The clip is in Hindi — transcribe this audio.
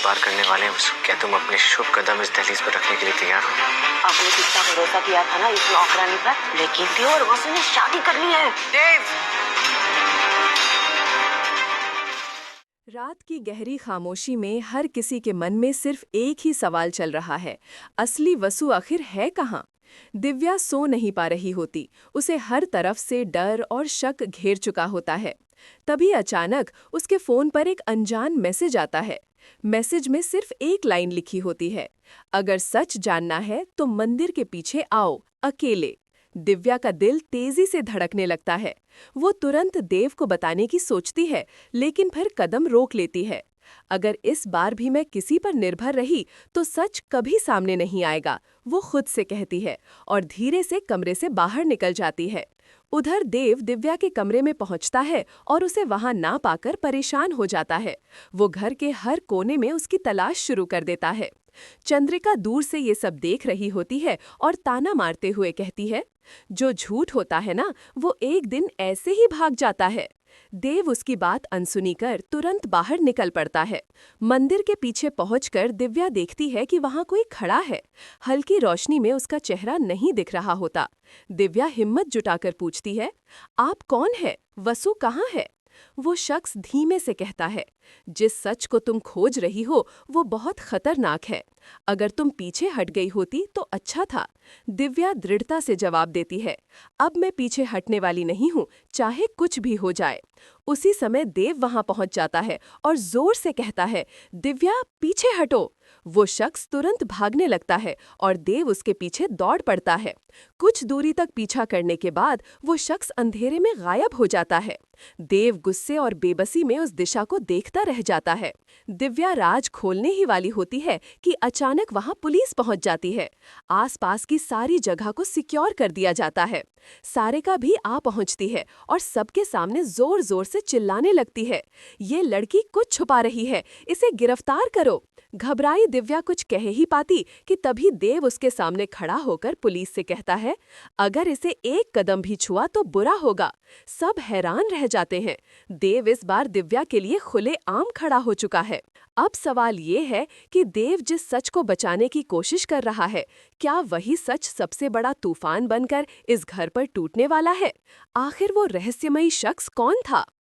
पार करने वाले हैं वसु। क्या तुम अपने शुभ कदम इस दहलीज पर रखने के लिए तैयार हो? आपने कितना भरोसा किया था ना इस नौकरानी पर, लेकिन देव और वसु ने शादी कर ली है। देव! रात की गहरी खामोशी में हर किसी के मन में सिर्फ एक ही सवाल चल रहा है, असली वसु आखिर है कहाँ? दिव्या सो नहीं पा रही होती, उसे हर तरफ से डर और शक घेर चुका होता है। तभी अचानक उसके फोन पर एक अनजान मैसेज आता है। मैसेज में सिर्फ एक लाइन लिखी होती है, अगर सच जानना है तो मंदिर के पीछे आओ, अकेले। दिव्या का दिल तेजी से धड़कने लगता है। वो तुरंत देव को बताने की सोचती है, लेकिन फिर कदम रोक लेती है। अगर इस बार भी मैं किसी पर निर्भर रही तो सच कभी सामने नहीं आएगा, वो खुद से कहती है और धीरे से कमरे से बाहर निकल जाती है। उधर देव दिव्या के कमरे में पहुंचता है और उसे वहां ना पाकर परेशान हो जाता है। वो घर के हर कोने में उसकी तलाश शुरू कर देता है। चंद्रिका दूर से ये सब देख रही होती है और ताना मारते हुए कहती है, जो झूठ होता है ना, वो एक दिन ऐसे ही भाग जाता है। देव उसकी बात अनसुनी कर तुरंत बाहर निकल पड़ता है। मंदिर के पीछे पहुंचकर दिव्या देखती है कि वहां कोई खड़ा है। हल्की रोशनी में उसका चेहरा नहीं दिख रहा होता। दिव्या हिम्मत जुटाकर पूछती है, आप कौन है? वसु कहाँ है? वो शख्स धीमे से कहता है, जिस सच को तुम खोज रही हो वो बहुत खतरनाक है। अगर तुम पीछे हट गई होती तो अच्छा था। दिव्या दृढ़ता से जवाब देती है, अब मैं पीछे हटने वाली नहीं हूँ, चाहे कुछ भी हो जाए। उसी समय देव वहां पहुंच जाता है और जोर से कहता है, दिव्या पीछे हटो। वो शख्स तुरंत भागने लगता है और देव उसके पीछे दौड़ पड़ता है। कुछ दूरी तक पीछा करने के बाद वो शख्स अंधेरे में गायब हो जाता है। देव गुस्से और बेबसी में उस दिशा को देखता रह जाता है। दिव्या राज खोलने ही वाली होती है कि अचानक वहां पुलिस पहुंच जाती है। आसपास की सारी जगह को सिक्योर कर दिया जाता है। सारिका भी आ पहुंचती है और सबके सामने जोर जोर से चिल्लाने लगती है, ये लड़की कुछ छुपा रही है, इसे गिरफ्तार करो। घबराई दिव्या कुछ कह ही पाती कि तभी देव उसके सामने खड़ा होकर पुलिस से कहता है, अगर इसे एक कदम भी छुआ तो बुरा होगा। सब हैरान रह जाते हैं। देव इस बार दिव्या के लिए खुले आम खड़ा हो चुका है। अब सवाल ये है कि देव जिस सच को बचाने की कोशिश कर रहा है, क्या वही सच सबसे बड़ा तूफान बनकर इस घर पर टूटने वाला है? आखिर वो रहस्यमयी शख्स कौन था?